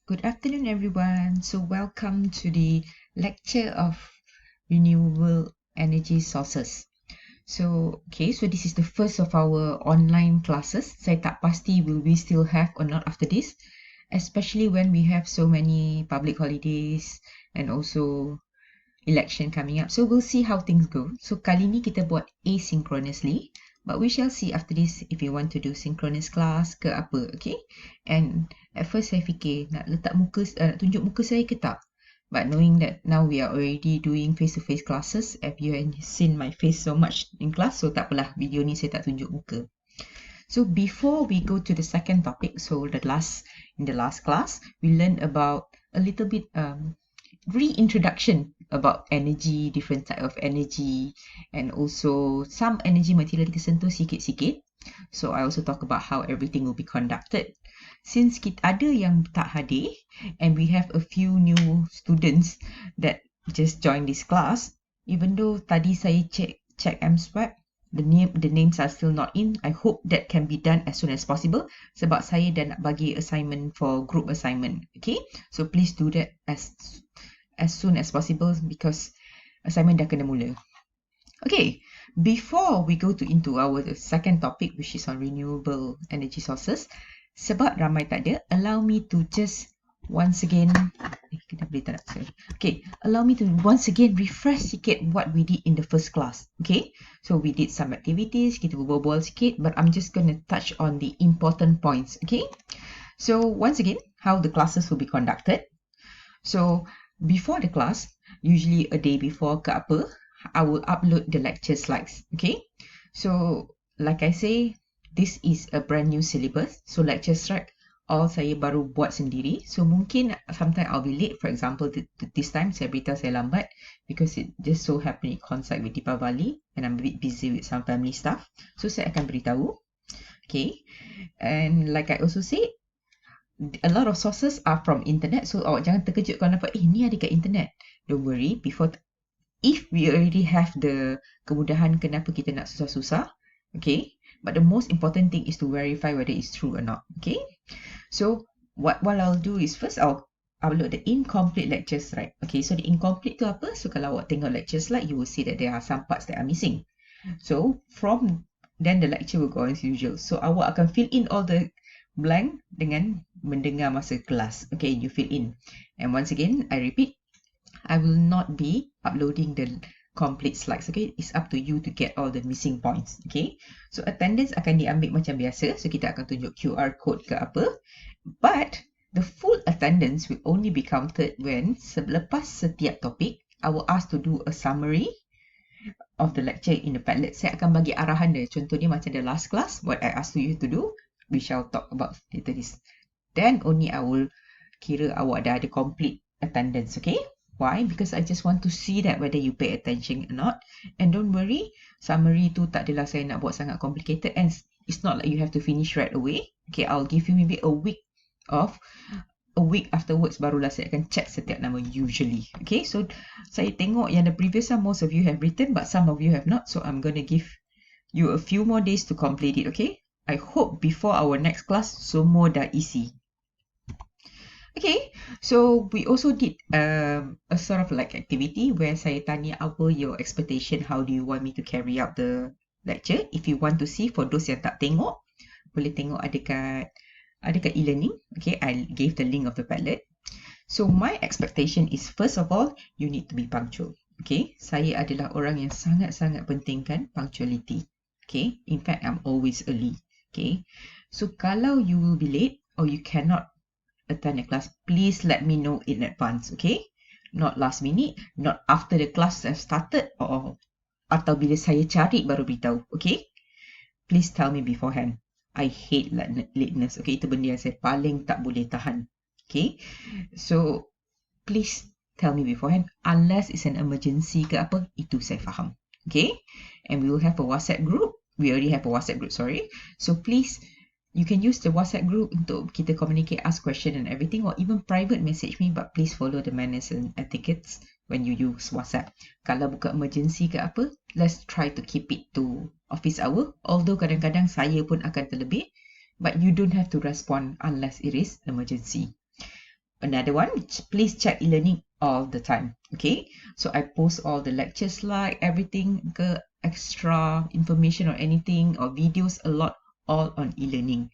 Good afternoon, everyone. So, welcome to the lecture of Renewable Energy Sources. So this is the first of our online classes. Saya tak pasti will we still have or not after this, especially when we have so many public holidays and also election coming up. So, we'll see how things go. So, kali ni kita buat asynchronously. But we shall see after this if you want to do synchronous class ke apa, okay? And at first saya fikir nak letak muka, nak tunjuk muka saya ke tak? But knowing that now we are already doing face-to-face classes, have you seen my face so much in class? So tak apalah, video ni saya tak tunjuk muka. So before we go to the second topic, so in the last class, we learned about a little bit reintroduction about energy, different type of energy, and also some energy material kita sentuh sikit-sikit. So I also talk about how everything will be conducted. Since kita ada yang tak hadir and we have a few new students that just joined this class, even though tadi saya check MSwap, the names are still not in. I hope that can be done as soon as possible sebab saya dah nak bagi assignment for group assignment. Okay, so please do that as soon as possible because assignment dah kena mula. Okay, before we go into our second topic, which is on renewable energy sources, sebab ramai tak ada, allow me to just once again, allow me to once again refresh sikit what we did in the first class. Okay, so we did some activities, kita berbual sikit, but I'm just going to touch on the important points. Okay, so once again, how the classes will be conducted. So before the class, usually a day before ke apa, I will upload the lecture slides. Okay, so like I say, this is a brand new syllabus. So lecture slide all saya baru buat sendiri. So mungkin sometimes I'll be late. For example, this time saya beritahu saya lambat because it just so happened it coincide with Deepavali and I'm a bit busy with some family stuff. So saya akan beritahu. Okay, and like I also said, a lot of sources are from internet, so awak jangan terkejut kalau nampak ni ada kat internet. Don't worry, if we already have the kemudahan, kenapa kita nak susah-susah. Okay, but the most important thing is to verify whether it's true or not. Okay, so what I'll do is first I'll upload the incomplete lecture slide. Okay, so the incomplete tu apa? So kalau awak tengok lecture slide, you will see that there are some parts that are missing. So from then the lecture will go as usual. So awak akan fill in all the blank dengan mendengar masa kelas. Okay, you fill in. And once again, I repeat, I will not be uploading the complete slides. Okay, it's up to you to get all the missing points. Okay, so attendance akan diambil macam biasa. So kita akan tunjuk QR code ke apa. But the full attendance will only be counted when selepas setiap topik, I will ask to do a summary of the lecture in the Padlet. Saya akan bagi arahan dia. Contohnya macam the last class, what I asked you to do, we shall talk about later this. Then only I will kira awak dah ada complete attendance. Okay, why? Because I just want to see that whether you pay attention or not. And don't worry, summary tu tak adalah saya nak buat sangat complicated and it's not like you have to finish right away. Okay, I'll give you maybe a week afterwards barulah saya akan check setiap nama usually. Okay, so saya tengok yang the previous one most of you have written but some of you have not, so I'm going to give you a few more days to complete it. Okay, I hope before our next class semua dah isi. Okay, so we also did a sort of like activity where saya tanya apa your expectation, how do you want me to carry out the lecture. If you want to see, for those yang tak tengok, boleh tengok ada kat e-learning. Okay, I gave the link of the Padlet. So my expectation is, first of all, you need to be punctual. Okay, saya adalah orang yang sangat-sangat pentingkan punctuality. Okay, in fact, I'm always early. Okay, so kalau you will be late or you cannot attend the class, please let me know in advance. Okay, not last minute, not after the class have started or atau bila saya cari baru beritahu. Okay, please tell me beforehand. I hate lateness. Okay, itu benda yang saya paling tak boleh tahan. Okay, so please tell me beforehand unless it's an emergency ke apa, itu saya faham. Okay, and we will have a WhatsApp group. We already have a WhatsApp group, sorry. So please, you can use the WhatsApp group untuk kita communicate, ask question and everything, or even private message me, but please follow the manners and etiquettes when you use WhatsApp. Kalau bukan emergency ke apa, let's try to keep it to office hour. Although kadang-kadang saya pun akan terlebih, but you don't have to respond unless it is emergency. Another one, please check e-learning all the time. Okay, so I post all the lecture slide, everything, extra information or anything or videos a lot, all on e-learning.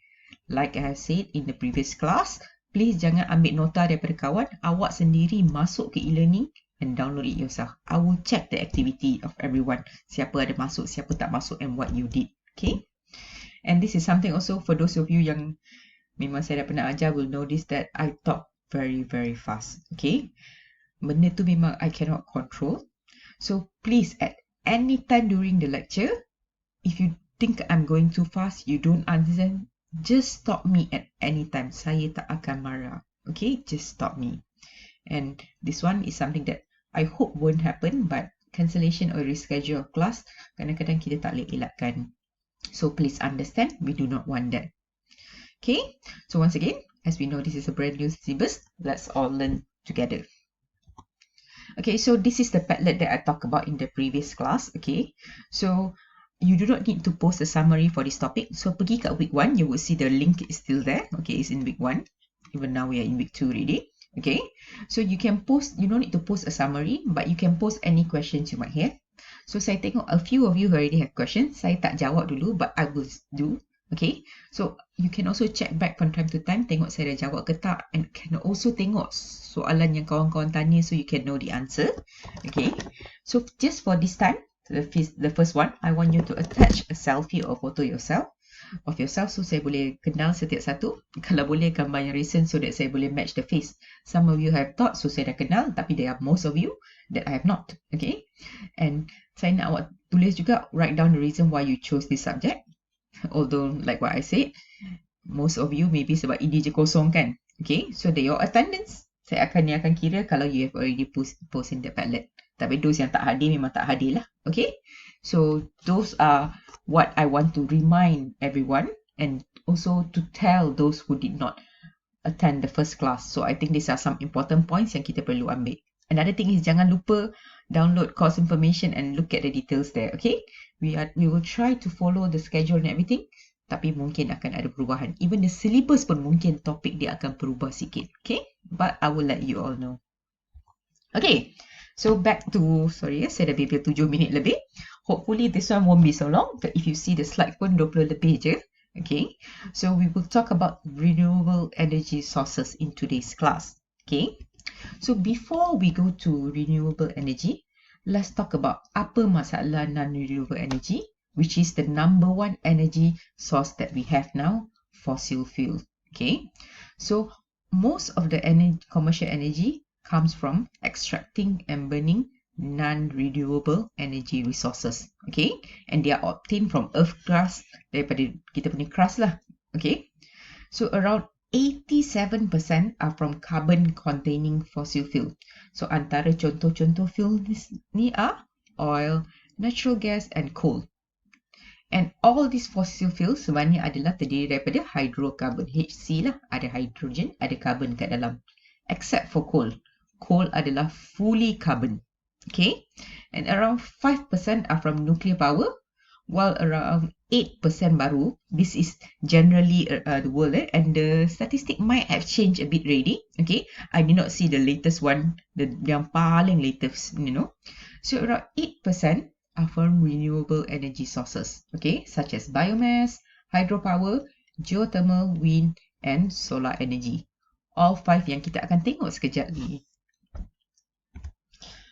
Like I have said in the previous class, please jangan ambil nota daripada kawan, awak sendiri masuk ke e-learning and download it yourself. I will check the activity of everyone, siapa ada masuk, siapa tak masuk, and what you did. Okay, and this is something also for those of you yang memang saya dah pernah ajar will notice that I talk very fast. Okay, benda tu memang I cannot control. So please, at any time during the lecture, if you think I'm going too fast, you don't understand, just stop me at any time. Saya tak akan marah. Okay, just stop me. And this one is something that I hope won't happen, but cancellation or reschedule of class, kadang-kadang kita tak boleh elakkan. So please understand, we do not want that. Okay, so once again, as we know this is a brand new syllabus, let's all learn together. Okay, so this is the Padlet that I talked about in the previous class. Okay, so you do not need to post a summary for this topic. So pergi kat week 1, you will see the link is still there. Okay, it's in week 1. Even now we are in week 2 already. Okay, so you can post, you don't need to post a summary, but you can post any questions you might have. So saya tengok a few of you already have questions. Saya tak jawab dulu, but I will do. Okay, so you can also check back from time to time, tengok saya dah jawab ke tak, and can also tengok soalan yang kawan-kawan tanya so you can know the answer. Okay, so just for this time, the first one, I want you to attach a selfie or photo of yourself so saya boleh kenal setiap satu. Kalau boleh gambar yang recent so that saya boleh match the face. Some of you have thought, so saya dah kenal, tapi there are most of you that I have not. Okay, and saya nak awak tulis juga, write down the reason why you chose this subject. Although like what I said, most of you maybe sebab ini je kosong kan. Okay, so your attendance saya akan kira kalau you have already post in the Padlet. Tapi those yang tak hadir memang tak hadir lah. Okay, so those are what I want to remind everyone, and also to tell those who did not attend the first class. So I think these are some important points yang kita perlu ambil. Another thing is jangan lupa download course information and look at the details there. Okay, we will try to follow the schedule and everything, tapi mungkin akan ada perubahan. Even the syllabus pun mungkin topik dia akan berubah sikit. Okay, but I will let you all know. Okay, so back to, sorry saya dah bebel 7 minit lebih. Hopefully this one won't be so long, but if you see the slide pun 20 lebih je. Okay, so we will talk about renewable energy sources in today's class. Okay, so before we go to renewable energy, let's talk about apa masalah non-renewable energy, which is the number one energy source that we have now, fossil fuel. Okay, so most of the commercial energy comes from extracting and burning non-renewable energy resources. Okay, and they are obtained from earth crust, daripada kita punya crust lah. Okay, so around 87% are from carbon containing fossil fuel. So antara contoh-contoh fuel ni are oil, natural gas and coal. And all these fossil fuels sebenarnya adalah terdiri daripada hydrocarbon, HC lah, ada hydrogen, ada carbon kat dalam. Except for coal. Coal adalah fully carbon. Okay, and around 5% are from nuclear power, while around 8% baru. This is generally the world, and the statistic might have changed a bit already. Okay, I did not see the latest one, yang paling latest, you know. So around 8% are from renewable energy sources, okay, such as biomass, hydropower, geothermal, wind, and solar energy. All 5 yang kita akan tengok sekejap ni.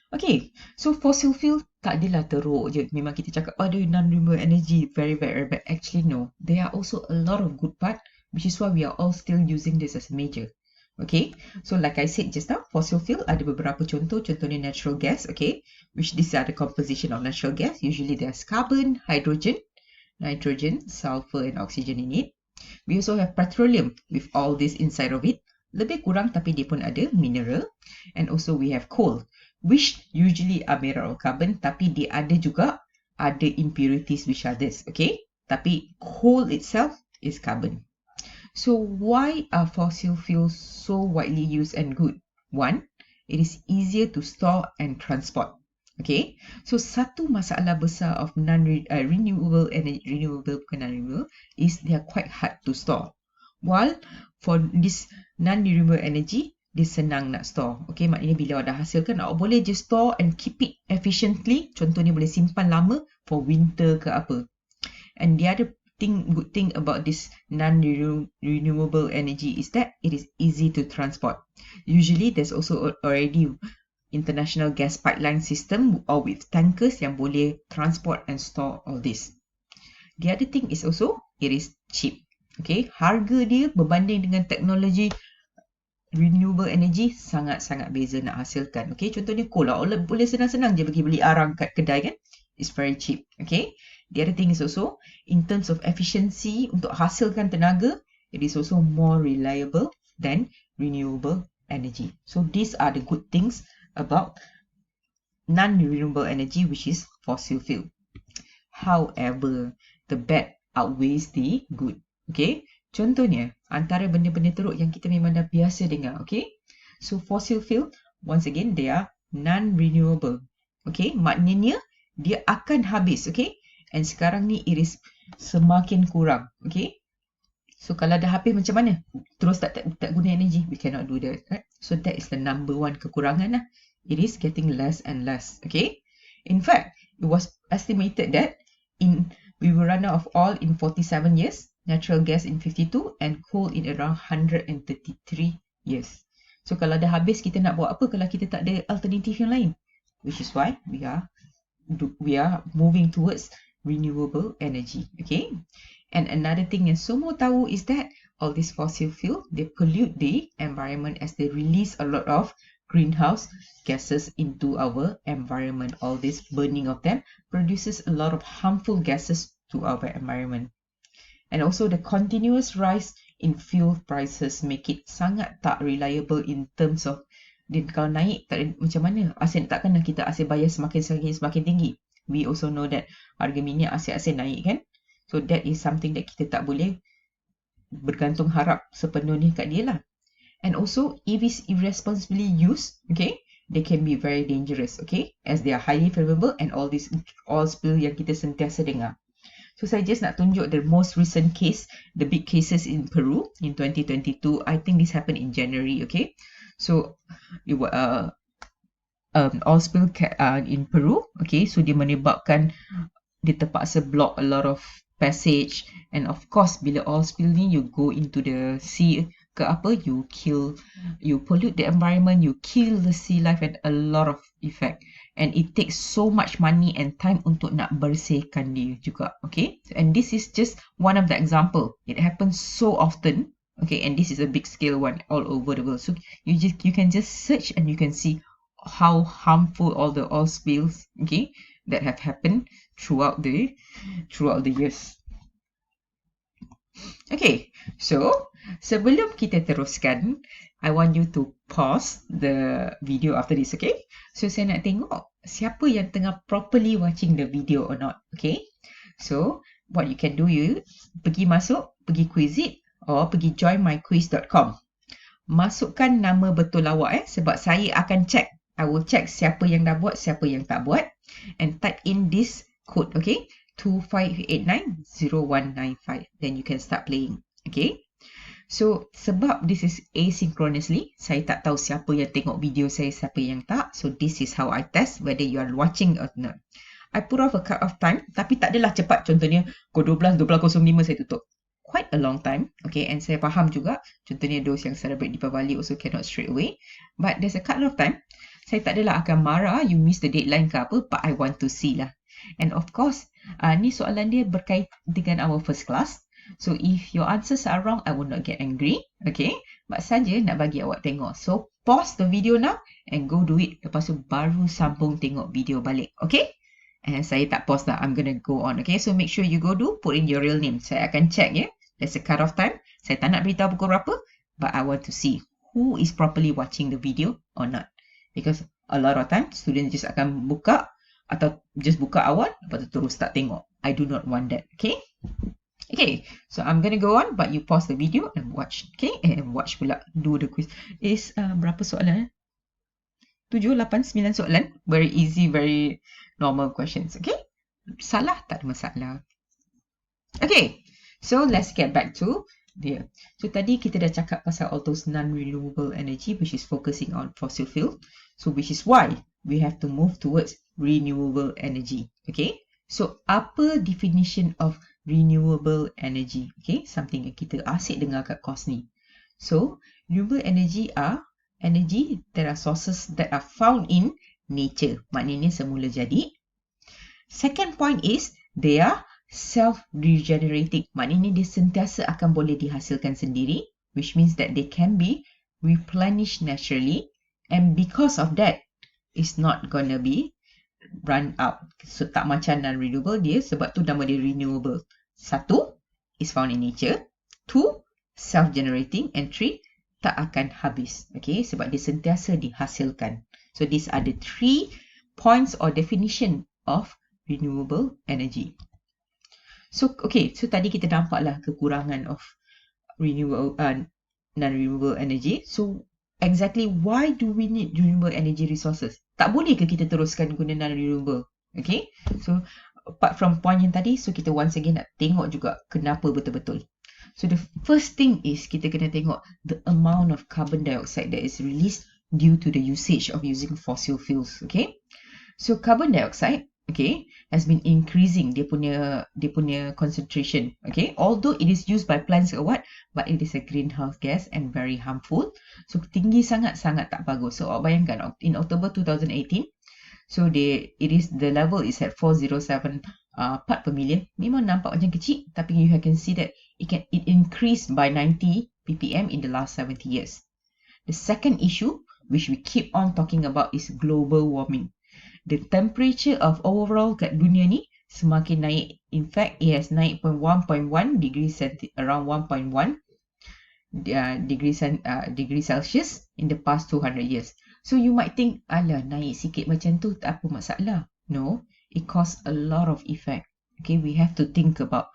Okay, so fossil fuel tak adalah teruk je. Memang kita cakap, ada non-renewable energy, very bad. Actually, no. There are also a lot of good part, which is why we are all still using this as a major. Okay, so like I said just now, fossil fuel ada beberapa contoh. Contohnya natural gas, okay, which these are the composition of natural gas. Usually there's carbon, hydrogen, nitrogen, sulfur, and oxygen in it. We also have petroleum with all this inside of it. Lebih kurang tapi dia pun ada mineral. And also we have coal, which usually are made out of carbon, tapi dia ada juga ada impurities which are this, okay? Tapi coal itself is carbon. So why are fossil fuels so widely used and good? One, it is easier to store and transport. Okay, so satu masalah besar of renewable is they are quite hard to store. While for this non-renewable energy, dia senang nak store. Okay, maknanya bila awak dah hasilkan, awak boleh je store and keep it efficiently. Contohnya boleh simpan lama for winter ke apa. And the other good thing about this non-renewable energy is that it is easy to transport. Usually there's also already international gas pipeline system or with tankers yang boleh transport and store all this. The other thing is also it is cheap. Okay, harga dia berbanding dengan teknologi renewable energy sangat-sangat beza nak hasilkan. Okay, contohnya coal, boleh senang-senang je pergi beli arang kat kedai kan. It's very cheap. Okay, the other thing is also in terms of efficiency untuk hasilkan tenaga, it is also more reliable than renewable energy. So these are the good things about non-renewable energy, which is fossil fuel. However, the bad outweighs the good. Okay, contohnya antara benda-benda teruk yang kita memang dah biasa dengar. Okay, so fossil fuel, once again, they are non-renewable. Okay, maknanya dia akan habis. Okay, and sekarang ni it is semakin kurang. Okay, so kalau dah habis macam mana? Terus tak guna energy? We cannot do that, right? So that is the number one kekurangan lah. It is getting less and less. Okay, in fact, it was estimated that we will run out of oil in 47 years, natural gas in 52, and coal in around 133 years. So kalau dah habis, kita nak buat apa kalau kita tak ada alternatif yang lain? Which is why we are moving towards renewable energy. Okay, and another thing yang semua tahu is that all this fossil fuel, they pollute the environment as they release a lot of greenhouse gases into our environment. All this burning of them produces a lot of harmful gases to our environment. And also the continuous rise in fuel prices make it sangat tak reliable in terms of dia kalau naik tak macam mana, takkan kita asyik bayar semakin tinggi. We also know that harga minyak asyik naik kan. So that is something that kita tak boleh bergantung harap sepenuhnya kat dia lah. And also if it's irresponsibly used, okay, they can be very dangerous, okay, as they are highly flammable and all this oil spill yang kita sentiasa dengar. So saya just nak tunjuk the most recent case, the big cases in Peru in 2022. I think this happened in January, okay. So it was oil spill in Peru, okay. So dia menyebabkan dia terpaksa block a lot of passage, and of course bila oil spill ni you go into the sea ke apa, you pollute the environment, you kill the sea life and a lot of effect, and it takes so much money and time untuk nak bersihkan dia juga. Okay, and this is just one of the example. It happens so often. Okay, and this is a big scale one all over the world. So you can just search and you can see how harmful all the oil spills, okay, that have happened throughout the years. Okay, so sebelum kita teruskan, I want you to pause the video after this, okay? So saya nak tengok siapa yang tengah properly watching the video or not, okay? So what you can do, you pergi quiz it or pergi joinmyquiz.com. Masukkan nama betul awak sebab saya akan check. I will check siapa yang dah buat, siapa yang tak buat, and type in this code, okay? 25890195. Then you can start playing, okay? So sebab this is asynchronously, saya tak tahu siapa yang tengok video saya, siapa yang tak. So this is how I test whether you are watching or not. I put off a cut off time, tapi tak adalah cepat. Contohnya pukul 12:05 saya tutup. Quite a long time, okay, and saya faham juga, contohnya those yang celebrate Deepavali also cannot straight away, but there's a cut off time. Saya tak adalah akan marah you miss the deadline ke apa, but I want to see lah. And of course, ni soalan dia berkait dengan our first class. So if your answers are wrong, I will not get angry, okay, but saja nak bagi awak tengok. So pause the video now and go do it. Lepas tu baru sambung tengok video balik, okay? And saya tak pause dah, I'm gonna go on, okay? So make sure you go do, put in your real name. Saya akan check ya. There's a cut off time. Saya tak nak beritahu pukul berapa, but I want to see who is properly watching the video or not. Because a lot of times students just akan buka atau just buka awal lepas tu terus tak tengok. I do not want that, okay? Okay, so I'm gonna go on, but you pause the video and watch, okay? And watch pula, do the quiz. Is berapa soalan? 7, 8, 9 soalan. Very easy, very normal questions, okay? Salah tak ada masalah. Okay, so let's get back to dia. So tadi kita dah cakap pasal all those non-renewable energy which is focusing on fossil fuel. So which is why we have to move towards renewable energy. Okay. So apa definition of renewable energy? Okay, something yang kita asyik dengar kat course ni. So renewable energy are energy that are sources that are found in nature. Maknanya semula jadi. Second point is they are self-regenerating. Maknanya dia sentiasa akan boleh dihasilkan sendiri, which means that they can be replenished naturally, and because of that, it's not gonna be run out. So tak macam non-renewable dia, sebab tu nama dia renewable. 1, is found in nature. 2, self-generating. And 3, tak akan habis. Okay, sebab dia sentiasa dihasilkan. So these are the 3 points or definition of renewable energy. So okay, so tadi kita nampaklah kekurangan of renewable non-renewable energy. So exactly why do we need renewable energy resources? Tak boleh ke kita teruskan guna non-renewable? Okay, so apart from point yang tadi, so kita once again nak tengok juga kenapa betul-betul. So the first thing is kita kena tengok the amount of carbon dioxide that is released due to the usage of using fossil fuels. Okay, so carbon dioxide, okay, has been increasing dia punya concentration. Okay, although it is used by plants or what, but it is a greenhouse gas and very harmful. So tinggi sangat tak bagus. So bayangkan in October 2018, so the level is at 407 part per million. Memang nampak macam kecil, tapi you can see that it increased by 90 ppm in the last 70 years. The second issue which we keep on talking about is global warming. The temperature of overall kat dunia ni semakin naik. In fact, it has naik 1.1 degrees around 1.1 degree Celsius in the past 200 years. So you might think, alah, naik sikit macam tu tak apa masalah. No, it cause a lot of effect. Okay, we have to think about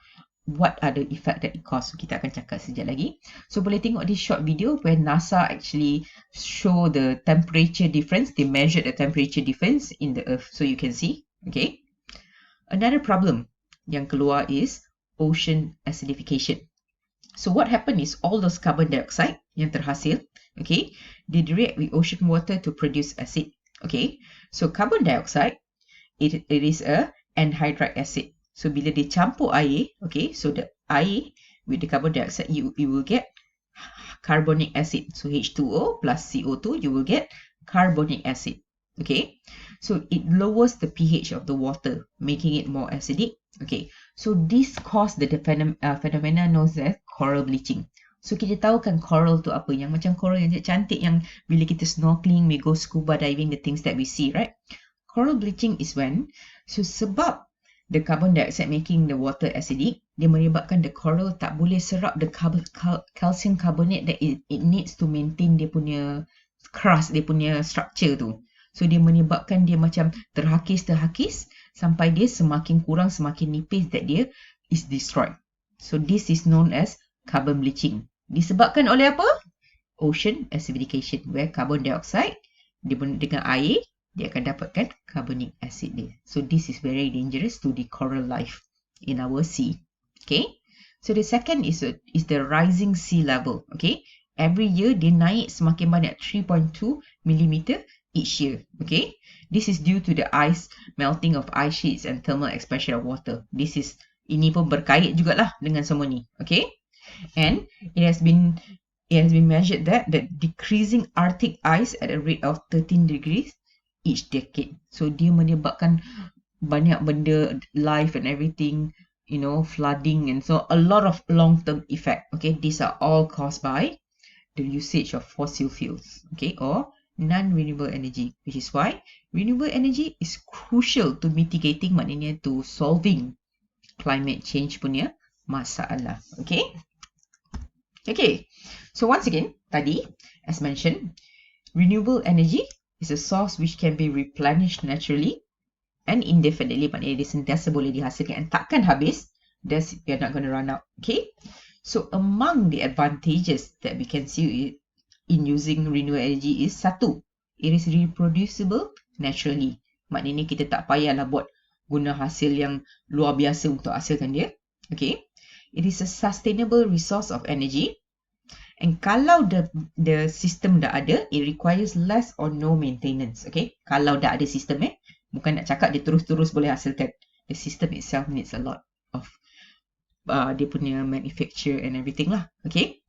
what are the effect that it cause. So, kita akan cakap sekejap lagi. So boleh tengok this short video where NASA actually show the temperature difference. They measured the temperature difference in the earth. So you can see. Okay. Another problem yang keluar is ocean acidification. So what happened is all those carbon dioxide yang terhasil, okay, they react with ocean water to produce acid. Okay. So carbon dioxide, it is a anhydride acid. So bila dia campur air, okay, so the air with the carbon dioxide, you will get carbonic acid. So H2O plus CO2, you will get carbonic acid. Okay, so it lowers the pH of the water, making it more acidic. Okay, so this cause the phenomena known as coral bleaching. So kita tahu kan coral tu apa, yang macam coral yang cantik yang bila kita snorkeling, we go scuba diving, the things that we see, right? Coral bleaching is when, so sebab the carbon dioxide making the water acidic, dia menyebabkan the coral tak boleh serap the calcium carbonate that it needs to maintain dia punya crust, dia punya structure tu. So dia menyebabkan dia macam terhakis sampai dia semakin kurang, semakin nipis, that dia is destroyed. So this is known as carbon bleaching. Disebabkan oleh apa? Ocean acidification, where carbon dioxide dengan air, dia akan dapatkan carbonic acid dia. So this is very dangerous to the coral life in our sea. Okay. So the second is the rising sea level. Okay. Every year dia naik semakin banyak, 3.2 mm each year. Okay. This is due to the ice melting of ice sheets and thermal expansion of water. Ini pun berkait jugalah dengan semua ni. Okay. And it has been measured that the decreasing Arctic ice at a rate of 13 degrees each decade. So dia menyebabkan banyak benda, life and everything, you know, flooding, and so a lot of long-term effect. Okay, these are all caused by the usage of fossil fuels, okay, or non-renewable energy, which is why renewable energy is crucial to mitigating, maknanya to solving climate change punya masalah. Okay. Okay, so once again, tadi, as mentioned, renewable energy is a source which can be replenished naturally and indefinitely, maknanya dia sentiasa boleh dihasilkan and takkan habis. You're not going to run out. Okay, so among the advantages that we can see in using renewable energy is 1, it is reproducible naturally, maknanya kita tak payahlah buat guna hasil yang luar biasa untuk hasilkan dia. Okay, it is a sustainable resource of energy. And kalau the system dah ada, it requires less or no maintenance. Okay, kalau dah ada sistem bukan nak cakap dia terus-terus boleh hasilkan. The system itself needs a lot of dia punya manufacture and everything lah. Okay,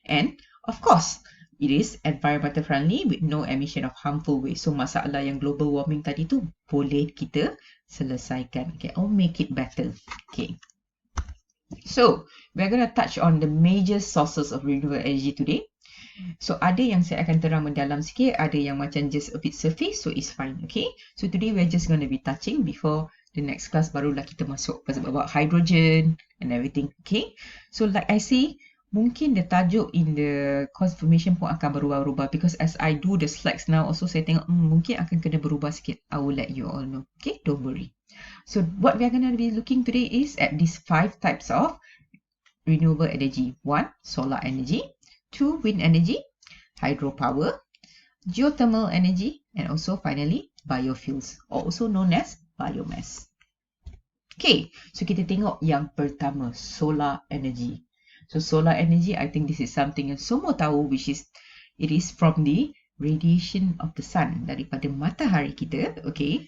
and of course it is environmental friendly with no emission of harmful waste. So masalah yang global warming tadi tu boleh kita selesaikan, okay, or make it better. Okay, so we're going to touch on the major sources of renewable energy today. So ada yang saya akan terang mendalam sikit, ada yang macam just a bit surface, so it's fine. Okay, so today we're just going to be touching before the next class barulah kita masuk about hydrogen and everything. Okay, so like I say, mungkin the tajuk in the confirmation pun akan berubah-ubah because as I do the slides now also saya tengok mungkin akan kena berubah sikit. I will let you all know. Okay, don't worry. So what we're going to be looking today is at these 5 types of renewable energy. 1, solar energy. 2, wind energy. Hydropower. Geothermal energy. And also finally, biofuels, also known as biomass. Okay, so kita tengok yang pertama, solar energy. So solar energy, I think this is something yang semua tahu, which is, it is from the radiation of the sun, daripada matahari kita, okay.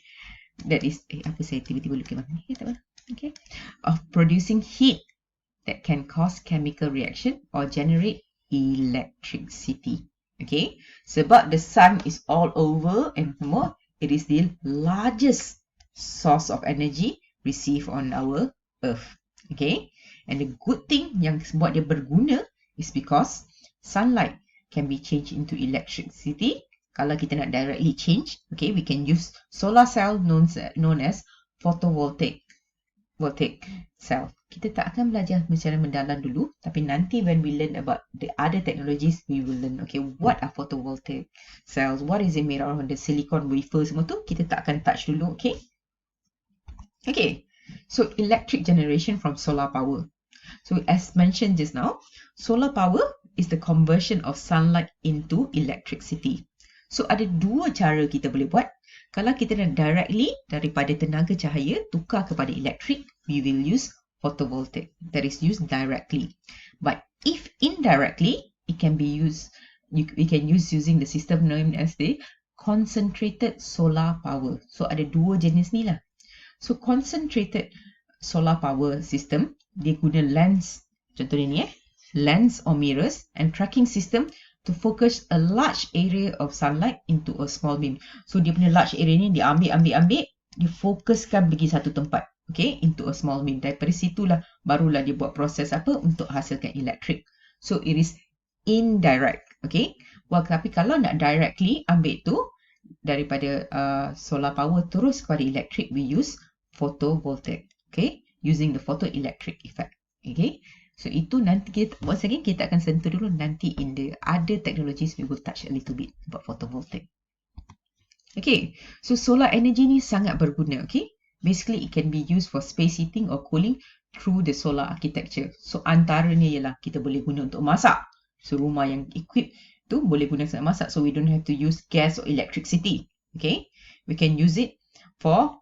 That is, apa saya tiba-tiba lupa ni, tak apa, okay. Of producing heat that can cause chemical reaction or generate electricity. Okay, sebab the sun is all over and more, it is the largest source of energy received on our earth. Okay, and the good thing yang buat dia berguna is because sunlight can be changed into electricity. Kalau kita nak directly change, okay, we can use solar cell known as photovoltaic cell. Kita tak akan belajar secara mendalam dulu, tapi nanti when we learn about the other technologies, we will learn, okay, what are photovoltaic cells, what is it made out of, the silicon wafer, semua tu kita tak akan touch dulu, okay. Okay, so electric generation from solar power. So as mentioned just now, solar power is the conversion of sunlight into electricity. So ada 2 cara kita boleh buat. Kalau kita nak directly daripada tenaga cahaya tukar kepada elektrik, we will use photovoltaic, that is used directly. But if indirectly, it can be used, we can use using the system known as the concentrated solar power. So ada 2 jenis ni lah. So concentrated solar power system, dia guna lens, contohnya ni lens or mirrors and tracking system to focus a large area of sunlight into a small beam. So dia punya large area ni dia ambil, dia fokuskan pergi satu tempat, okay, into a small beam. Daripada situlah barulah dia buat proses apa untuk hasilkan elektrik. So it is indirect, okay. Well, tapi kalau nak directly ambil tu daripada solar power terus kepada elektrik, we use photovoltaic, okay, using the photoelectric effect, okay. So itu nanti kita, once again kita akan sentuh dulu nanti in the other technologies we will touch a little bit about photovoltaic. Okay, so solar energy ni sangat berguna, okay. Basically it can be used for space heating or cooling through the solar architecture. So antaranya ialah kita boleh guna untuk masak. So rumah yang equip tu boleh guna untuk masak, so we don't have to use gas or electricity, okay. We can use it for,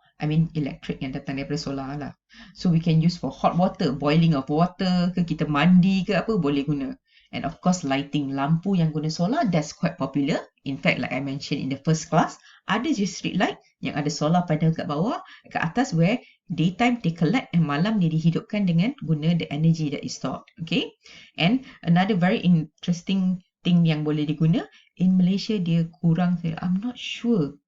electric yang datang daripada solar lah. So we can use for hot water, boiling of water ke, kita mandi ke apa, boleh guna. And of course lighting, lampu yang guna solar, that's quite popular. In fact, like I mentioned in the first class, ada je street light yang ada solar panel kat bawah, kat atas, where daytime they collect and malam dia dihidupkan dengan guna the energy that is stored, okay. And another very interesting thing yang boleh diguna, in Malaysia dia kurang, I'm not sure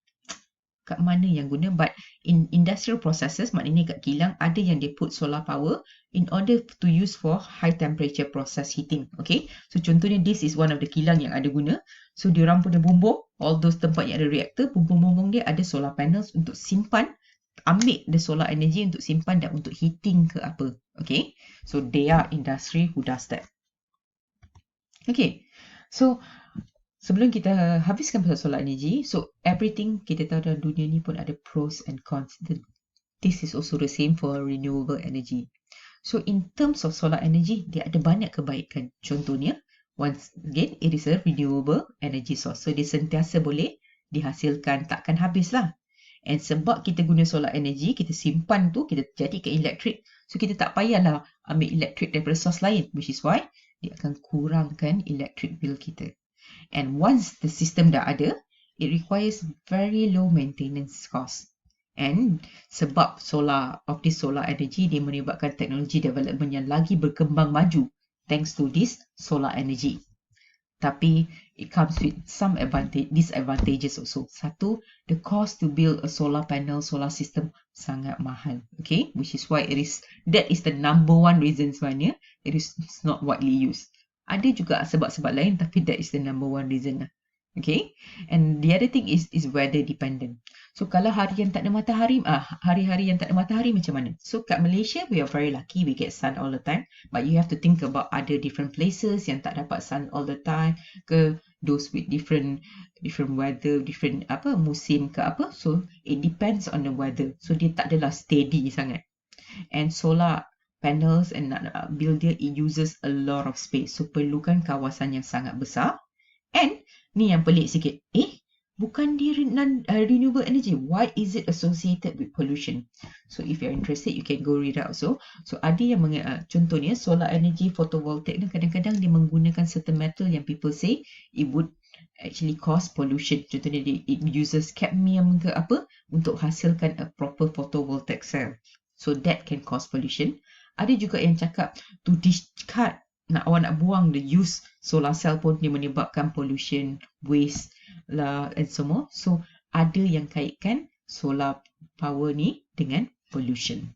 kat mana yang guna, but in industrial processes, maknanya kat kilang ada yang dia put solar power in order to use for high temperature process heating, okay. So contohnya this is one of the kilang yang ada guna. So diorang punya bumbung, all those tempat yang ada reaktor, bumbung-bumbung dia ada solar panels untuk simpan, ambil the solar energy untuk simpan dan untuk heating ke apa, okay. So they are industry who does that. Okay, so sebelum kita habiskan pasal solar energy, so everything kita tahu dalam dunia ni pun ada pros and cons. This is also the same for renewable energy. So in terms of solar energy, dia ada banyak kebaikan. Contohnya, once again, it is a renewable energy source. So dia sentiasa boleh dihasilkan, takkan habis lah. And sebab kita guna solar energy, kita simpan tu, kita jadikan elektrik. So kita tak payahlah ambil elektrik daripada source lain, which is why dia akan kurangkan electric bill kita. And once the system dah ada, it requires very low maintenance cost. And sebab this solar energy, dia menyebabkan teknologi development yang lagi berkembang maju thanks to this solar energy. Tapi it comes with some disadvantages also. Satu, the cost to build a solar panel, solar system sangat mahal. Okay, which is why that is the number one reason sebenarnya it's not widely used. Ada juga sebab-sebab lain, tapi that is the number one reason. Okay, and the other thing is weather dependent. So kalau hari yang tak ada matahari, hari-hari yang tak ada matahari macam mana? So kat Malaysia, we are very lucky, we get sun all the time. But you have to think about other different places yang tak dapat sun all the time, ke those with different weather, different musim ke apa. So it depends on the weather. So dia tak adalah steady sangat. And solar panels and build dia, it uses a lot of space. So perlukan kawasan yang sangat besar. And ni yang pelik sikit. Bukan dia renewable energy. Why is it associated with pollution? So if you're interested, you can go read out. So ada yang contohnya solar energy photovoltaic ni kadang-kadang dia menggunakan certain metal yang people say it would actually cause pollution. Contohnya it uses cadmium ke apa untuk hasilkan a proper photovoltaic cell. So that can cause pollution. Ada juga yang cakap to discard, awak nak buang the use solar cell pun dia menyebabkan pollution, waste lah and semua. So ada yang kaitkan solar power ni dengan pollution.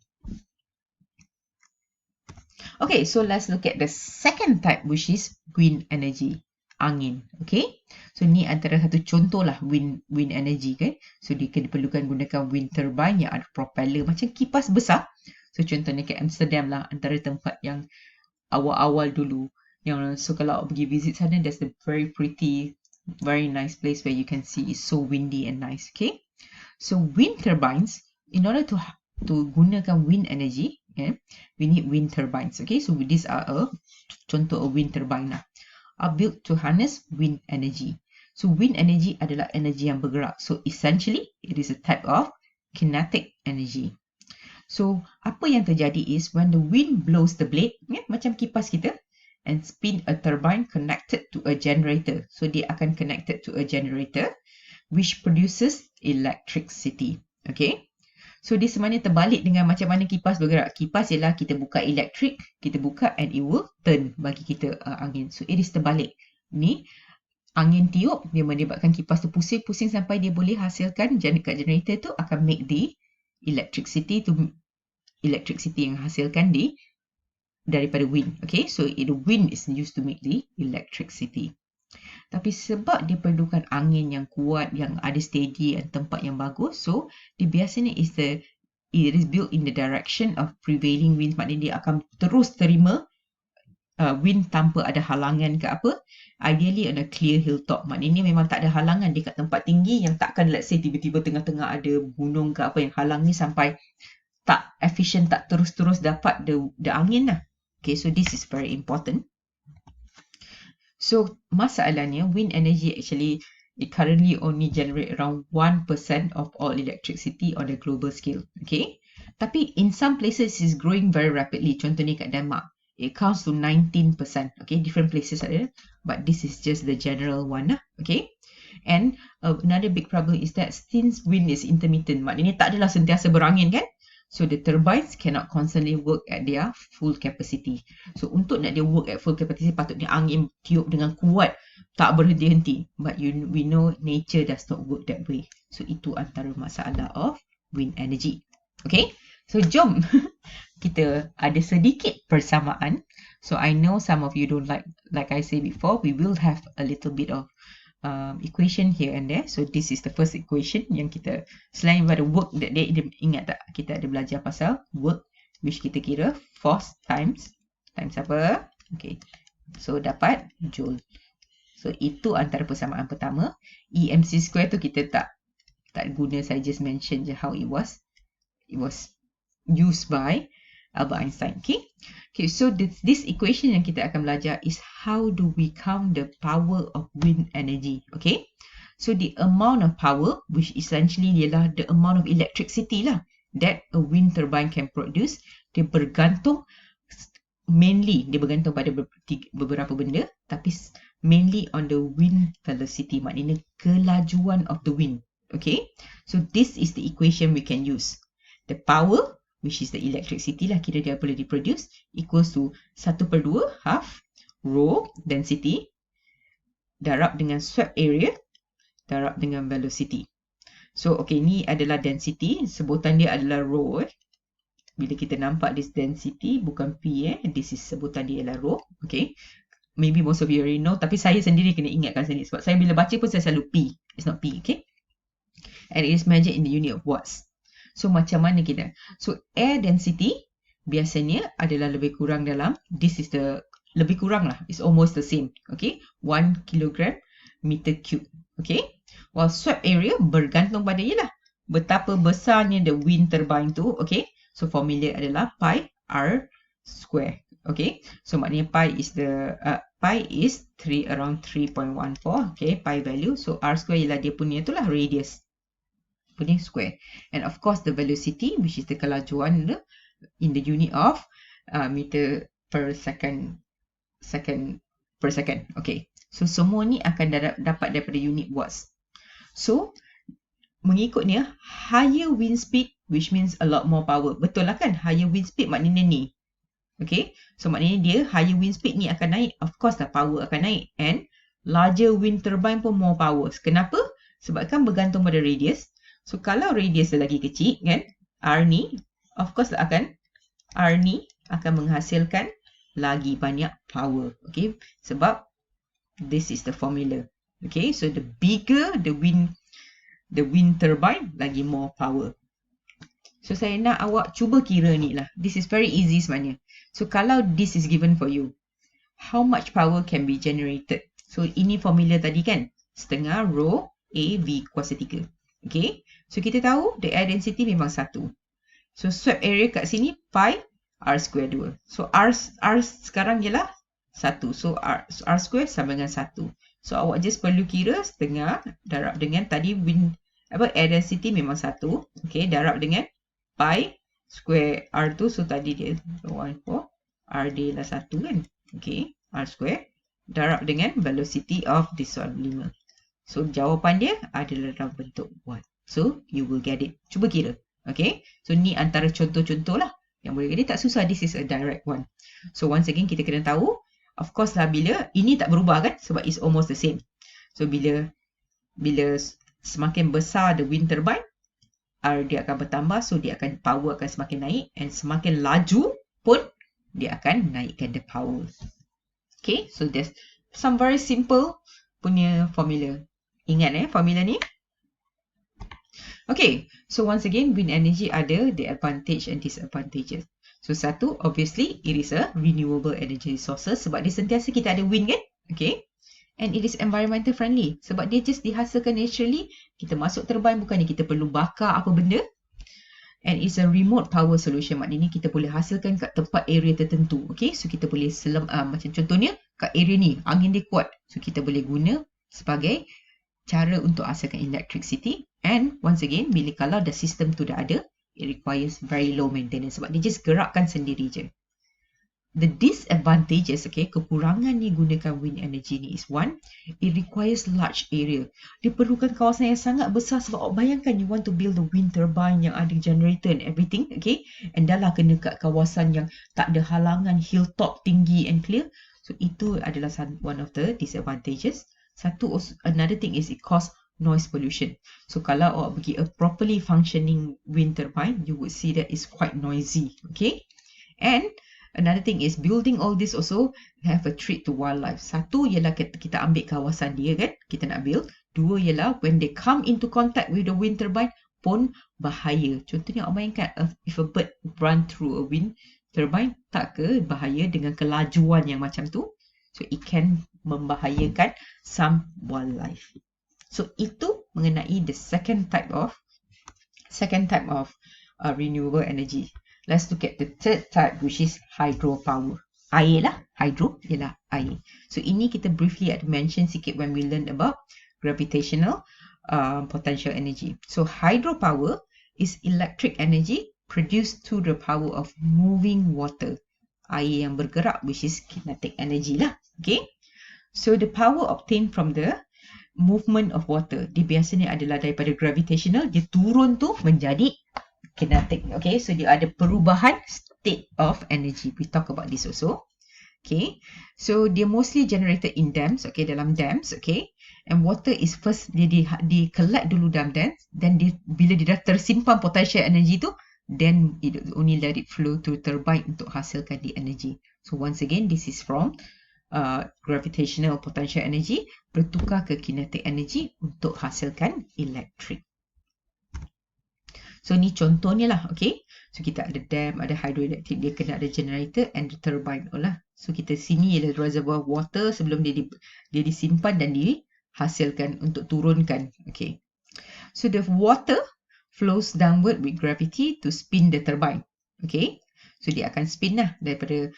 Okay, so let's look at the second type, which is wind energy, angin. Okay, so ni antara satu contoh lah wind energy kan. So dia diperlukan gunakan wind turbine yang ada propeller macam kipas besar. So contohnya kat Amsterdam lah, antara tempat yang awal-awal dulu. So kalau pergi visit sana, there's a very pretty, very nice place where you can see it's so windy and nice. Okay, so wind turbines, in order to gunakan wind energy, we need wind turbines. Okay, so these are contoh wind turbine lah, are built to harness wind energy. So wind energy adalah energi yang bergerak. So essentially, it is a type of kinetic energy. So apa yang terjadi is when the wind blows the blade, macam kipas kita, and spin a turbine connected to a generator. So dia akan connected to a generator which produces electricity. Okay, so dia sebenarnya terbalik dengan macam mana kipas bergerak. Kipas ialah kita buka elektrik, kita buka and it will turn, bagi kita angin. So it is terbalik. Ni angin tiup, dia menyebabkan kipas tu pusing-pusing sampai dia boleh hasilkan kat generator tu akan make the electricity yang hasilkan daripada wind. Okay, so the wind is used to make the electricity. Tapi sebab dia perlukan angin yang kuat, yang ada steady dan tempat yang bagus, so dia biasanya it is built in the direction of prevailing wind. Maknanya dia akan terus terima wind tanpa ada halangan ke apa. Ideally on a clear hilltop. Maknanya memang tak ada halangan dekat tempat tinggi yang takkan, let's say tiba-tiba tengah-tengah ada gunung ke apa yang halang ni sampai tak efficient, tak terus-terus dapat the angin lah. Okay, so this is very important. So masalahnya, wind energy actually, it currently only generate around 1% of all electricity on a global scale. Okay, tapi in some places is growing very rapidly. Contohnya kat Denmark, it comes to 19%. Okay, different places ada, but this is just the general one lah. Okay, and another big problem is that since wind is intermittent, maknanya tak adalah sentiasa berangin kan. So the turbines cannot constantly work at their full capacity. So untuk nak dia work at full capacity, patutnya angin tiup dengan kuat, tak berhenti-henti. But we know nature does not work that way. So itu antara masalah of wind energy. Okay, so jom kita ada sedikit persamaan. So I know some of you don't like I said before, we will have a little bit of equation here and there. So this is the first equation yang kita, selain pada work, dia ingat tak kita ada belajar pasal work, which kita kira force times apa? Okay, so dapat joule. So itu antara persamaan pertama. EMC square tu kita tak guna, saya just mention je how it was used by Albert Einstein. Okay, so this equation yang kita akan belajar is how do we count the power of wind energy. Okay, So the amount of power, which essentially ialah the amount of electricity lah that a wind turbine can produce, dia bergantung pada beberapa benda, tapi mainly on the wind velocity, maknanya kelajuan of the wind. Okay, so this is the equation we can use. The power, which is the electricity lah, kira dia boleh diproduce, equals to 1/2 half rho density darab dengan swept area darab dengan velocity. So okay, ni adalah density, sebutan dia adalah rho. Bila kita nampak this density, bukan P, this is sebutan dia adalah rho. Okay, maybe most of you already know, tapi saya sendiri kena ingatkan sendiri sebab saya bila baca pun saya selalu P, it's not P. Okay, and it is measured in the unit of watts. So macam mana kita? So air density biasanya adalah lebih kurang dalam, this is the lebih kurang lah, it's almost the same. Okay, 1 kilogram meter cube. Okay, while swept area bergantung pada ialah betapa besarnya the wind turbine tu. Okay, so formula adalah pi r square. Okay, so maknanya pi is the pi is around 3.14. Okay, pi value, so r square ialah dia punya itulah radius punya square, and of course the velocity, which is the kelajuan in the unit of meter per second per second. Okay, so semua ni akan dapat daripada unit watts. So mengikutnya higher wind speed, which means a lot more power. Betul lah kan, higher wind speed maknanya ni. Okay, so maknanya dia higher wind speed ni akan naik, of course lah power akan naik, and larger wind turbine pun more power. Kenapa? Sebab kan bergantung pada radius. So kalau radius dia lagi kecil kan, R ni of course lah R ni akan menghasilkan lagi banyak power. Okay, sebab this is the formula. Okay, so the bigger the wind turbine, lagi more power. So saya nak awak cuba kira ni lah. This is very easy sebenarnya. So kalau this is given for you, how much power can be generated? So ini formula tadi kan, setengah rho A V kuasa 3. Okay, so kita tahu the air density memang 1. So swept area kat sini pi r square 2. So r sekarang ialah 1. So r square sama dengan 1. So awak just perlu kira setengah darab dengan tadi air density memang 1. Okay, darab dengan pi square r tu, so tadi dia 1/4 r dia lah 1 kan. Okay, r square darab dengan velocity of this one 5. So jawapan dia adalah dalam bentuk watt. So you will get it. Cuba kira. Okay, so ni antara contoh-contoh lah yang boleh jadi, tak susah. This is a direct one. So once again kita kena tahu, of course lah, bila ini tak berubah kan, sebab it's almost the same. So bila semakin besar the wind turbine, R dia akan bertambah, so dia akan power akan semakin naik, and semakin laju pun dia akan naikkan the power. Okay, so there's some very simple punya formula. Ingat formula ni. Okay, so once again wind energy ada the advantage and disadvantages. So satu, obviously it is a renewable energy sources sebab dia sentiasa kita ada wind kan. Okay, and it is environmental friendly sebab dia just dihasilkan naturally. Kita masuk turbine, bukannya kita perlu bakar apa benda. And it's a remote power solution, maknanya kita boleh hasilkan kat tempat area tertentu. Okay, so kita boleh macam contohnya kat area ni angin dia kuat, so kita boleh guna sebagai cara untuk hasilkan electricity. And once again, bila kalau the system tu dah ada, it requires very low maintenance sebab dia just gerakkan sendiri je. The disadvantages, okay, kekurangan ni gunakan wind energy ni is one, it requires large area. Dia perlukan kawasan yang sangat besar sebab bayangkan you want to build a wind turbine yang ada generator and everything, okay, and dah lah kena kat kawasan yang tak ada halangan, hilltop tinggi and clear. So itu adalah one of the disadvantages. Another thing is it cause noise pollution. So kalau awak pergi a properly functioning wind turbine, you would see that it's quite noisy. Okay, and another thing is building all this also have a threat to wildlife. Satu ialah kita ambil kawasan dia kan, kita nak build. Dua ialah when they come into contact with the wind turbine pun bahaya. Contohnya awak bayangkan if a bird run through a wind turbine, tak ke bahaya dengan kelajuan yang macam tu. So it can membahayakan some wildlife. So itu mengenai the second type of renewable energy. Let's look at the third type, which is hydropower. Air lah, hydro ialah air. So ini kita briefly ada mention sikit when we learn about gravitational potential energy. So hydropower is electric energy produced through the power of moving water. Air yang bergerak, which is kinetic energy lah. Okay. So the power obtained from the movement of water, dia biasanya adalah daripada gravitational, dia turun tu menjadi kinetic. Okay, so dia ada perubahan state of energy. We talk about this also. Okay, so dia mostly generated in dams. Okay, dalam dams. Okay, and water is first dia di collect dulu dalam dams, then bila dia dah tersimpan potential energy tu, then it only let it flow through turbine untuk hasilkan the energy. So once again, this is from gravitational potential energy bertukar ke kinetic energy untuk hasilkan electric. So ni contohnya lah, okay. So kita ada dam, ada hydroelectric, dia kena ada generator and the turbine lah. So kita sini ada reservoir water sebelum dia disimpan dan dihasilkan untuk turunkan, okay. So the water flows downward with gravity to spin the turbine, okay. So dia akan spin lah daripada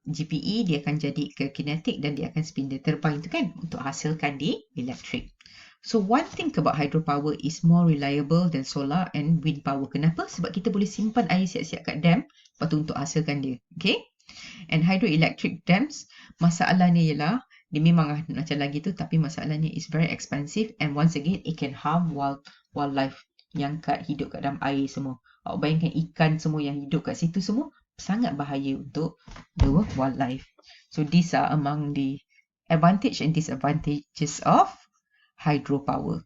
GPE, dia akan jadi ke kinetic dan dia akan spin the turbine tu kan untuk hasilkan di electric. So one thing about hydropower is more reliable than solar and wind power. Kenapa? Sebab kita boleh simpan air siap-siap kat dam, lepas tu untuk hasilkan dia. Okay? And hydroelectric dams, masalahnya ialah, dia memang macam lagi tu, tapi masalahnya is very expensive and once again, it can harm wildlife yang hidup kat dalam air semua. Awak bayangkan ikan semua yang hidup kat situ semua, sangat bahaya untuk the wildlife. So these are among the advantage and disadvantages of hydropower.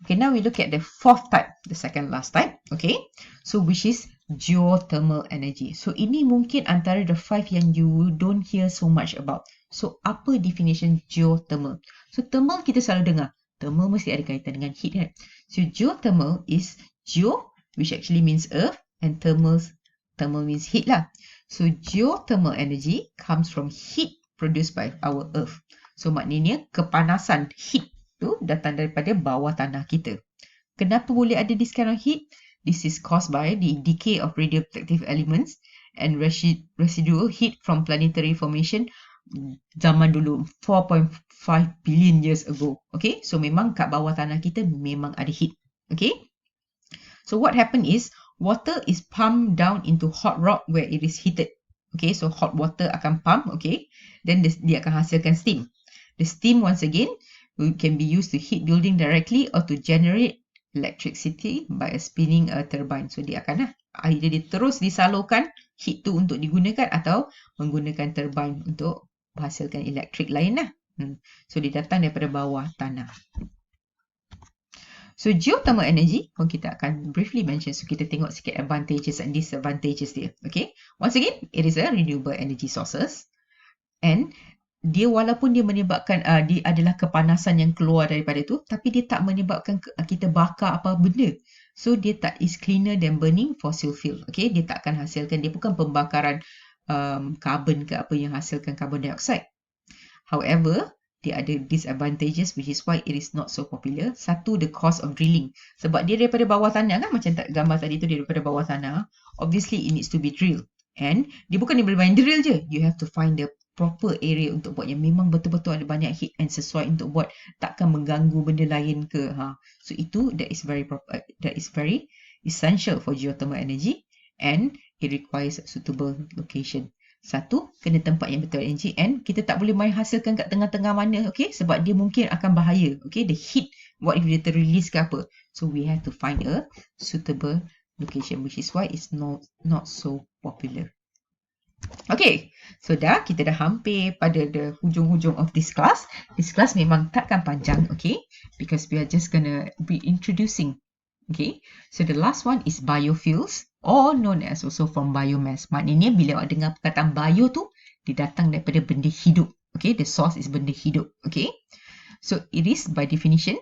Okay, now we look at the fourth type, the second last type. Okay, so which is geothermal energy. So ini mungkin antara the five yang you don't hear so much about. So apa definition geothermal? So thermal kita selalu dengar. Thermal mesti ada kaitan dengan heat kan? So geothermal is geo, which actually means earth, and thermal means heat lah. So geothermal energy comes from heat produced by our earth. So maknanya kepanasan, heat tu datang daripada bawah tanah kita. Kenapa boleh ada this kind of heat? This is caused by the decay of radioactive elements and residual heat from planetary formation zaman dulu, 4.5 billion years ago. Okay, so memang kat bawah tanah kita memang ada heat. Okay, so what happened is water is pumped down into hot rock where it is heated. Okay, so hot water akan pump, okay, then dia akan hasilkan steam. The steam once again can be used to heat building directly or to generate electricity by spinning a turbine. So dia akan either dia terus disalurkan heat tu untuk digunakan atau menggunakan turbine untuk menghasilkan elektrik lain lah. So dia datang daripada bawah tanah. So geothermal energy, kita akan briefly mention. So kita tengok sikit advantages and disadvantages dia. Okay, once again, it is a renewable energy sources and dia walaupun dia menyebabkan dia adalah kepanasan yang keluar daripada tu, tapi dia tak menyebabkan kita bakar apa benda. So dia tak is cleaner than burning fossil fuel. Okay, dia tak akan hasilkan, dia bukan pembakaran carbon ke apa yang hasilkan carbon dioxide. However, dia ada disadvantages, which is why it is not so popular. Satu, the cost of drilling. Sebab dia daripada bawah tanah kan, macam gambar tadi tu dia daripada bawah tanah. Obviously, it needs to be drilled. And dia bukan dia boleh main drill je. You have to find the proper area untuk buat yang memang betul-betul ada banyak heat and sesuai untuk buat, takkan mengganggu benda lain ke. So itu that is very essential for geothermal energy and it requires a suitable location. Satu, kena tempat yang betul energy and kita tak boleh main hasilkan kat tengah-tengah mana, okay, sebab dia mungkin akan bahaya. Okay, the heat, what if dia terrelease ke apa. So we have to find a suitable location, which is why it's not so popular. Okay, so kita dah hampir pada the hujung-hujung of this class. This class memang takkan panjang, okay, because we are just gonna be introducing. Okay, so the last one is biofuels, or known as also from biomass. Maknanya bila awak dengar perkataan bio tu, dia datang daripada benda hidup. Okay, the source is benda hidup. Okay, so it is by definition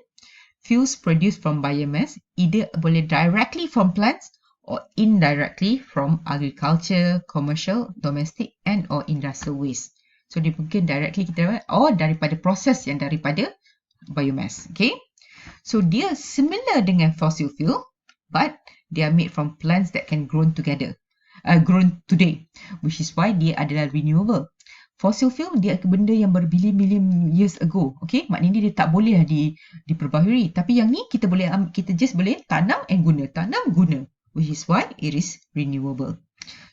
fuels produced from biomass, either boleh directly from plants or indirectly from agriculture, commercial, domestic and or industrial waste. So dia mungkin directly kita or daripada proses yang daripada biomass. Okay, so dia similar dengan fossil fuel, but they are made from plants that can grown today, which is why dia adalah renewable. Fossil fuel dia benda yang berbilion-bilion years ago. Okay, maknanya dia tak boleh diperbaharui. Tapi yang ni kita just boleh tanam and guna, which is why it is renewable.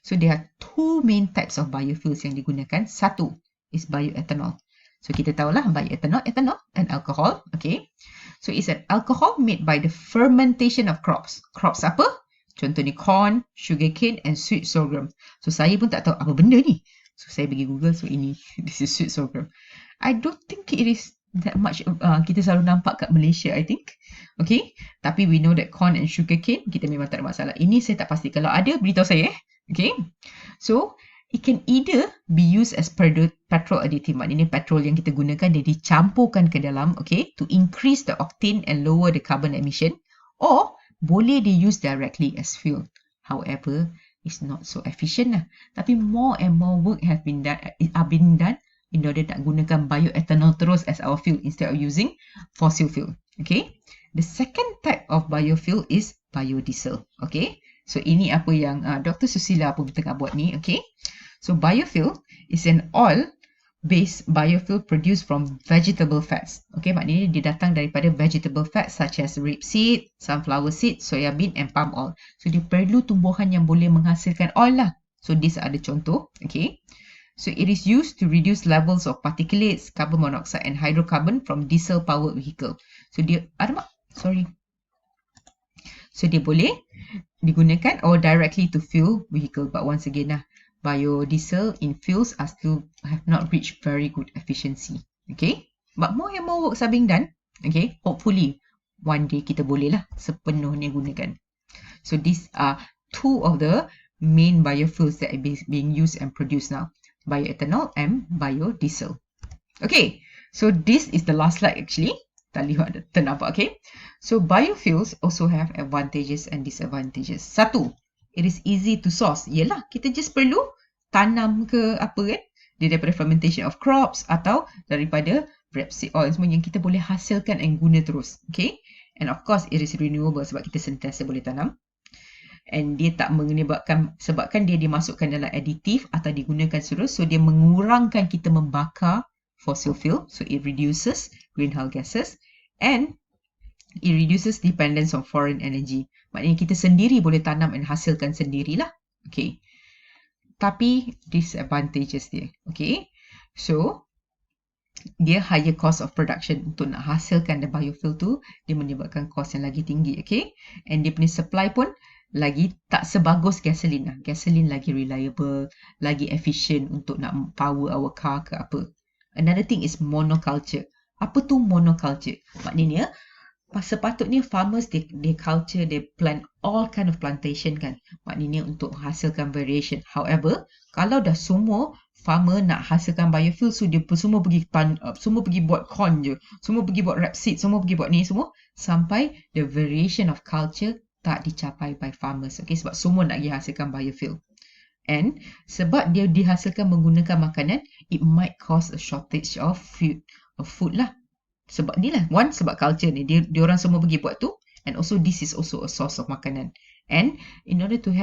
So there are two main types of biofuels yang digunakan. Satu is bioethanol. So kita tahulah bioethanol, and alcohol. Okay, so it's an alcohol made by the fermentation of crops. Crops apa? Contohnya corn, sugarcane and sweet sorghum. So saya pun tak tahu apa benda ni. So saya pergi Google, so this is sweet sorghum. I don't think it is that much, kita selalu nampak kat Malaysia, I think. Okay, tapi we know that corn and sugarcane, kita memang tak ada masalah. Ini saya tak pasti, kalau ada, beritahu saya. Okay, so it can either be used as petrol additive. Maknanya petrol yang kita gunakan, dia dicampurkan ke dalam, okay, to increase the octane and lower the carbon emission. Or boleh di-use directly as fuel. However, it's not so efficient lah. Tapi more and more work are being done in order nak gunakan bioethanol terus as our fuel instead of using fossil fuel. Okay. The second type of biofuel is biodiesel. Okay. So ini apa yang Dr. Susila pun tengah buat ni. Okay. So biofuel is an oil-based biofuel produced from vegetable fats. Okay, maknanya dia datang daripada vegetable fats such as rapeseed, sunflower seed, soya bean and palm oil. So dia perlu tumbuhan yang boleh menghasilkan oil lah. So these are the contoh. Okay. So it is used to reduce levels of particulates, carbon monoxide and hydrocarbon from diesel powered vehicle. So dia So dia boleh digunakan or directly to fuel vehicle. But once again lah, biodiesel in fuels have not reached very good efficiency. Okay, but more and more works are being done. Okay, hopefully one day kita boleh lah sepenuhnya gunakan. So these are two of the main biofuels that are being used and produced now: bioethanol and biodiesel. Okay, so this is the last slide actually. Tak lihat ternampak. Okay, so biofuels also have advantages and disadvantages. Satu, it is easy to source. Yelah, kita just perlu tanam ke apa kan, dia daripada fermentation of crops atau daripada rapeseed oil, semua yang kita boleh hasilkan and guna terus. Okay, and of course it is renewable sebab kita sentiasa boleh tanam, and dia tak menyebabkan, sebabkan dia dimasukkan dalam aditif atau digunakan terus, so dia mengurangkan kita membakar fossil fuel, so it reduces greenhouse gases and it reduces dependence on foreign energy. Maknanya kita sendiri boleh tanam dan hasilkan sendirilah. Okay. Tapi disadvantages dia. Okay. So dia higher cost of production. Untuk nak hasilkan the biofuel tu, dia menyebabkan cost yang lagi tinggi. Okay. And dia punya supply pun lagi tak sebagus gasoline lah. Gasoline lagi reliable, lagi efficient untuk nak power our car ke apa. Another thing is monoculture. Apa tu monoculture? Maknanya sepatutnya farmers they culture, they plant all kind of plantation kan. Maknanya untuk hasilkan variation. However, kalau dah semua farmer nak hasilkan biofuel, so dia semua pergi buat corn je, semua pergi buat rapeseed, semua pergi buat ni semua, sampai the variation of culture tak dicapai by farmers. Okay, sebab semua nak pergi hasilkan biofuel. And sebab dia dihasilkan menggunakan makanan, it might cause a shortage of food lah. Sebab ni lah, one, sebab culture ni, dia orang semua pergi buat tu, and also this is also a source of makanan. And in order to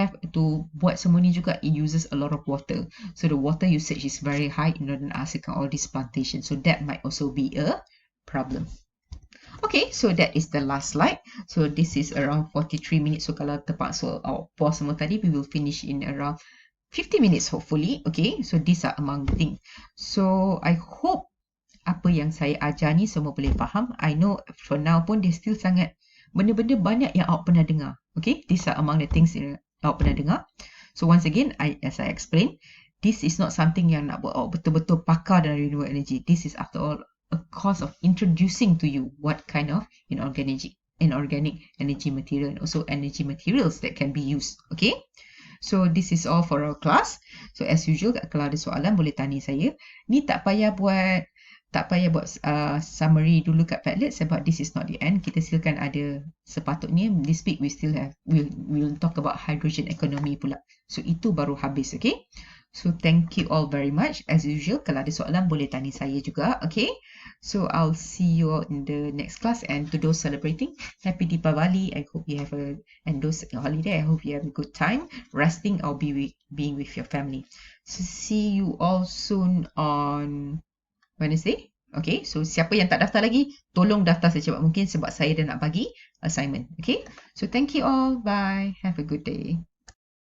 buat semua ni juga, it uses a lot of water. So the water usage is very high in order to hasilkan all these plantations. So that might also be a problem. Okay, so that is the last slide. So this is around 43 minutes. So kalau terpaksa pause semua tadi, we will finish in around 50 minutes hopefully. Okay, so these are among the things. So I hope apa yang saya ajar ni semua boleh faham. I know for now pun dia still sangat benda-benda banyak yang awak pernah dengar. Okay, these are among the things yang awak pernah dengar. So once again, as I explained, this is not something yang nak buat awak betul-betul pakar dalam renewable energy. This is after all a course of introducing to you what kind of inorganic energy material and also energy materials that can be used. Okay, so this is all for our class. So as usual, kalau ada soalan boleh tanya saya. Ni tak payah buat summary dulu kat Padlet sebab this is not the end. Kita still kan ada, sepatutnya this week we'll talk about hydrogen economy pula. So itu baru habis. Okay, So thank you all very much. As usual, kalau ada soalan boleh tanya saya juga. Okay. So I'll see you all in the next class. And to those celebrating, happy Deepavali. I hope you have and those holiday, I hope you have a good time resting or being with your family. So see you all soon on Wednesday. Okay, so siapa yang tak daftar lagi, tolong daftar secepat mungkin sebab saya dah nak bagi assignment. Okay, so thank you all. Bye. Have a good day.